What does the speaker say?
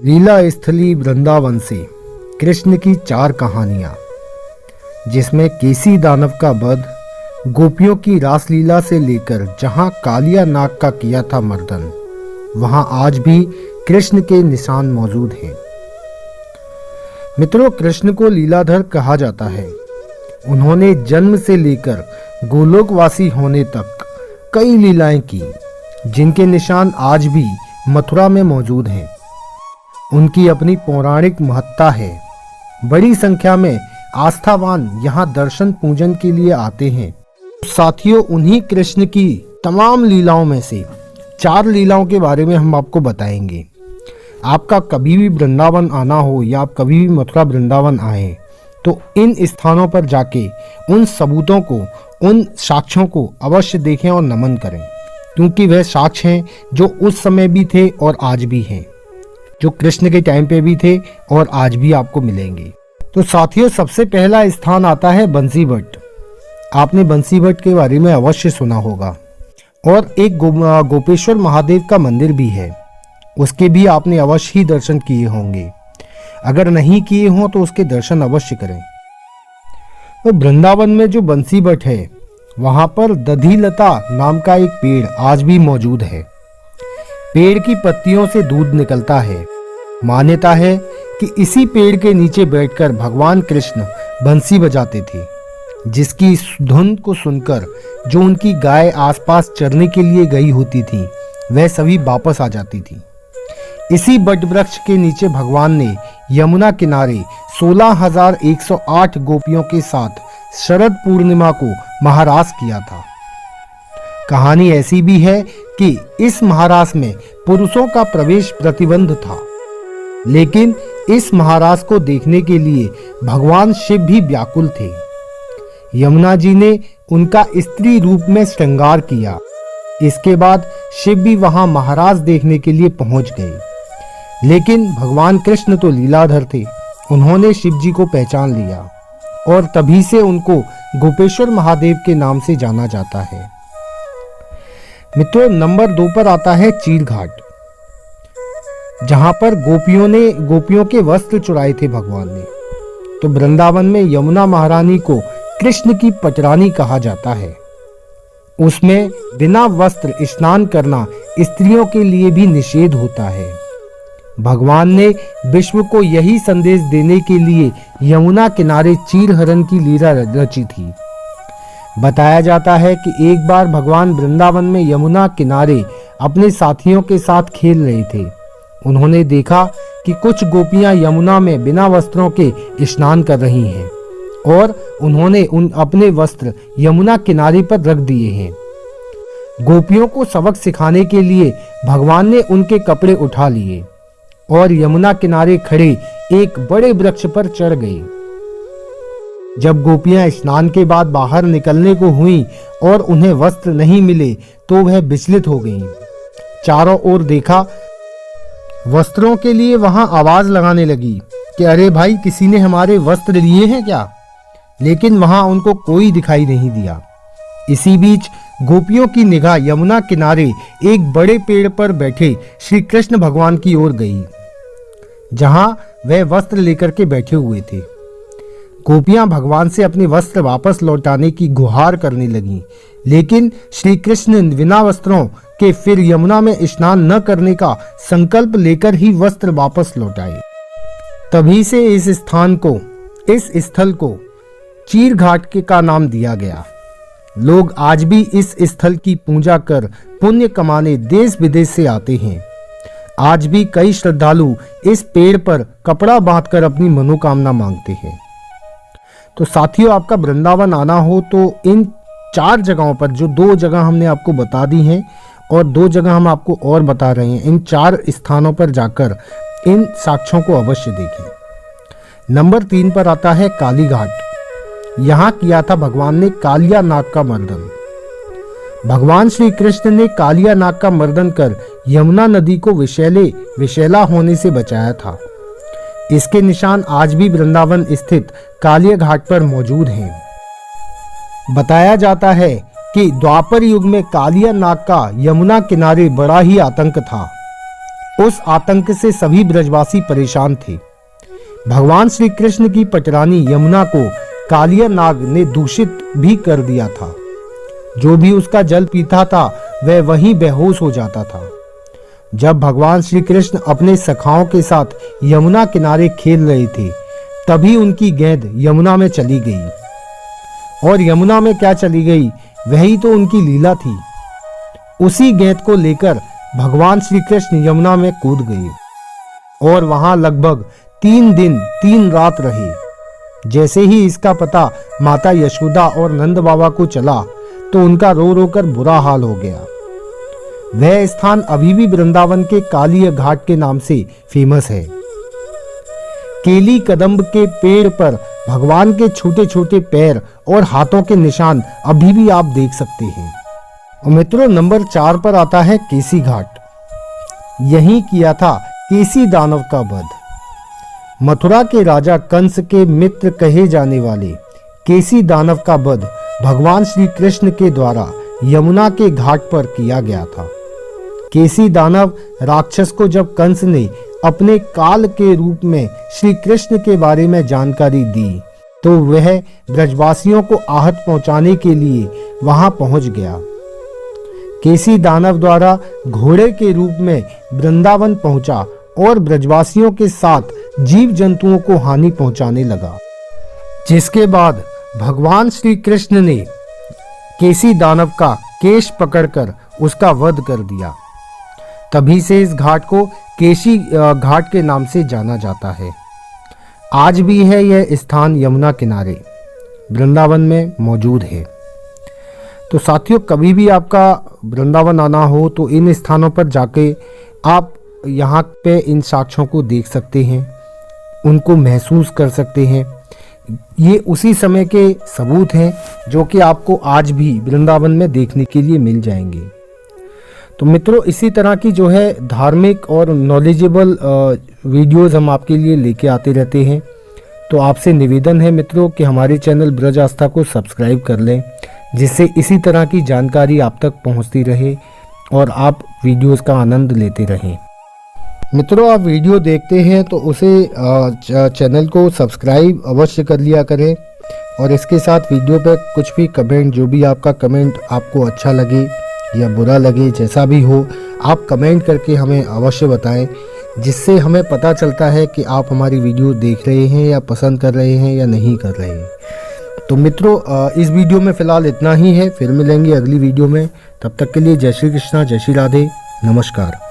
लीला स्थली वृंदावन से कृष्ण की 4 कहानियां, जिसमें केसी दानव का वध, गोपियों की रासलीला से लेकर जहां कालिया नाग का किया था मर्दन, वहां आज भी कृष्ण के निशान मौजूद हैं। मित्रों, कृष्ण को लीलाधर कहा जाता है। उन्होंने जन्म से लेकर गोलोकवासी होने तक कई लीलाएं की, जिनके निशान आज भी मथुरा में मौजूद हैं। उनकी अपनी पौराणिक महत्ता है। बड़ी संख्या में आस्थावान यहाँ दर्शन पूजन के लिए आते हैं। साथियों, उन्हीं कृष्ण की तमाम लीलाओं में से 4 लीलाओं के बारे में हम आपको बताएंगे। आपका कभी भी वृंदावन आना हो या आप कभी भी मथुरा वृंदावन आए, तो इन स्थानों पर जाके उन सबूतों को, उन साक्ष्यों को अवश्य देखें और नमन करें, क्योंकि वह साक्ष्य हैं जो उस समय भी थे और आज भी हैं, जो कृष्ण के टाइम पे भी थे और आज भी आपको मिलेंगे। तो साथियों, सबसे पहला स्थान आता है बंसी भट्ट। आपने बंसी भट्ट के बारे में अवश्य सुना होगा। और एक गोपेश्वर महादेव का मंदिर भी है, उसके भी आपने अवश्य ही दर्शन किए होंगे। अगर नहीं किए हों तो उसके दर्शन अवश्य करें। तो वृंदावन में जो बंसी भट्ट है, वहां पर दधिलता नाम का एक पेड़ आज भी मौजूद है। पेड़ की पत्तियों से दूध निकलता है। मान्यता है कि इसी पेड़ के नीचे बैठकर भगवान कृष्ण बंसी बजाते थे, जिसकी धुन को सुनकर जो उनकी गाय आसपास चरने के लिए गई होती थी, वह सभी वापस आ जाती थी। इसी बट वृक्ष के नीचे भगवान ने यमुना किनारे 16,108 गोपियों के साथ शरद पूर्णिमा को महारास किया था। कहानी ऐसी भी है कि इस महारास में पुरुषों का प्रवेश प्रतिबंध था, लेकिन इस महारास को देखने के लिए भगवान शिव भी व्याकुल थे। यमुना जी ने उनका स्त्री रूप में श्रृंगार किया। इसके बाद शिव भी वहां महारास देखने के लिए पहुंच गए, लेकिन भगवान कृष्ण तो लीलाधर थे। उन्होंने शिव जी को पहचान लिया और तभी से उनको गोपेश्वर महादेव के नाम से जाना जाता है। मित्रों, नंबर 2 पर आता है चीर घाट, जहां पर गोपियों के वस्त्र चुराए थे भगवान ने। तो वृंदावन में यमुना महारानी को कृष्ण की पटरानी कहा जाता है। उसमें बिना वस्त्र स्नान करना स्त्रियों के लिए भी निषेध होता है। भगवान ने विश्व को यही संदेश देने के लिए यमुना किनारे चीरहरण की लीला रची थी। बताया जाता है कि एक बार भगवान वृंदावन में यमुना किनारे अपने साथियों के साथ खेल रहे थे। उन्होंने देखा कि कुछ गोपियां यमुना में बिना वस्त्रों के स्नान कर रही हैं और उन्होंने अपने वस्त्र यमुना किनारे पर रख दिए हैं। गोपियों को सबक सिखाने के लिए भगवान ने उनके कपड़े उठा लिए और यमुना किनारे खड़े एक बड़े वृक्ष पर चढ़ गए। जब गोपियां स्नान के बाद बाहर निकलने को हुई और उन्हें वस्त्र नहीं मिले, तो वह विचलित हो गईं। चारों ओर देखा, वस्त्रों के लिए वहां आवाज लगाने लगी कि अरे भाई, किसी ने हमारे वस्त्र लिए हैं क्या? लेकिन वहां उनको कोई दिखाई नहीं दिया। इसी बीच गोपियों की निगाह यमुना किनारे एक बड़े पेड़ पर बैठे श्री कृष्ण भगवान की ओर गई, जहां वह वस्त्र लेकर के बैठे हुए थे। गोपियां भगवान से अपने वस्त्र वापस लौटाने की गुहार करने लगीं, लेकिन श्री कृष्ण बिना वस्त्रों के फिर यमुना में स्नान न करने का संकल्प लेकर ही वस्त्र वापस लौटाए। तभी से इस स्थल को चीर घाट का नाम दिया गया। लोग आज भी इस स्थल की पूजा कर पुण्य कमाने देश विदेश से आते हैं। आज भी कई श्रद्धालु इस पेड़ पर कपड़ा बांधकर अपनी मनोकामना मांगते हैं। तो साथियों, आपका वृंदावन आना हो तो इन 4 जगहों पर, जो 2 जगह हमने आपको बता दी हैं और 2 जगह हम आपको और बता रहे हैं, इन 4 स्थानों पर जाकर इन साक्ष्यों को अवश्य देखें। नंबर 3 पर आता है काली घाट। यहाँ किया था भगवान ने कालिया नाग का मर्दन। भगवान श्री कृष्ण ने कालिया नाग का मर्दन कर यमुना नदी को विषैला होने से बचाया था। इसके निशान आज भी वृंदावन स्थित कालिया घाट पर मौजूद हैं। बताया जाता है कि द्वापर युग में कालिया नाग का यमुना किनारे बड़ा ही आतंक था। उस आतंक से सभी ब्रजवासी परेशान थे। भगवान श्री कृष्ण की पटरानी यमुना को कालिया नाग ने दूषित भी कर दिया था। जो भी उसका जल पीता था वह वहीं बेहोश हो जाता था। जब भगवान श्री कृष्ण अपने सखाओं के साथ यमुना किनारे खेल रहे थे, तभी उनकी गेंद यमुना में चली गई। और यमुना में क्या चली गई, वही तो उनकी लीला थी। उसी गेंद को लेकर भगवान श्री कृष्ण यमुना में कूद गए और वहां लगभग 3 दिन 3 रात रहे। जैसे ही इसका पता माता यशोदा और नंद बाबा को चला तो उनका रो रो कर बुरा हाल हो गया। वह स्थान अभी भी वृंदावन के कालिया घाट के नाम से फेमस है। केली कदम्ब के पेड़ पर भगवान के छोटे छोटे पैर और हाथों के निशान अभी भी आप देख सकते हैं। और मित्रों, नंबर 4 पर आता है केसी घाट। यहीं किया था केसी दानव का वध। मथुरा के राजा कंस के मित्र कहे जाने वाले केसी दानव का वध भगवान श्री कृष्ण के द्वारा यमुना के घाट पर किया गया था। केसी दानव राक्षस को जब कंस ने अपने काल के रूप में श्री कृष्ण के बारे में जानकारी दी तो वह ब्रजवासियों को आहत पहुंचाने के लिए वहां पहुंच गया। केसी दानव द्वारा घोड़े के रूप में वृंदावन पहुंचा और ब्रजवासियों के साथ जीव जंतुओं को हानि पहुंचाने लगा। जिसके बाद भगवान श्री कृष्ण ने केसी दानव का केश पकड़कर उसका वध कर दिया। तभी से इस घाट को केसी घाट के नाम से जाना जाता है। आज भी है यह स्थान यमुना किनारे वृंदावन में मौजूद है। तो साथियों, कभी भी आपका वृंदावन आना हो तो इन स्थानों पर जाके आप यहाँ पे इन साक्ष्यों को देख सकते हैं, उनको महसूस कर सकते हैं। ये उसी समय के सबूत हैं जो कि आपको आज भी वृंदावन में देखने के लिए मिल जाएंगे। तो मित्रों, इसी तरह की जो है धार्मिक और नॉलेजेबल वीडियोस हम आपके लिए लेके आते रहते हैं। तो आपसे निवेदन है मित्रों कि हमारे चैनल ब्रज आस्था को सब्सक्राइब कर लें, जिससे इसी तरह की जानकारी आप तक पहुंचती रहे और आप वीडियोस का आनंद लेते रहें। मित्रों, आप वीडियो देखते हैं तो उसे चैनल को सब्सक्राइब अवश्य कर लिया करें और इसके साथ वीडियो पर कुछ भी कमेंट, जो भी आपका कमेंट आपको अच्छा लगे या बुरा लगे, जैसा भी हो, आप कमेंट करके हमें अवश्य बताएं, जिससे हमें पता चलता है कि आप हमारी वीडियो देख रहे हैं या पसंद कर रहे हैं या नहीं कर रहे हैं। तो मित्रों, इस वीडियो में फ़िलहाल इतना ही है। फिर मिलेंगे अगली वीडियो में। तब तक के लिए जय श्री कृष्णा, जय श्री राधे, नमस्कार।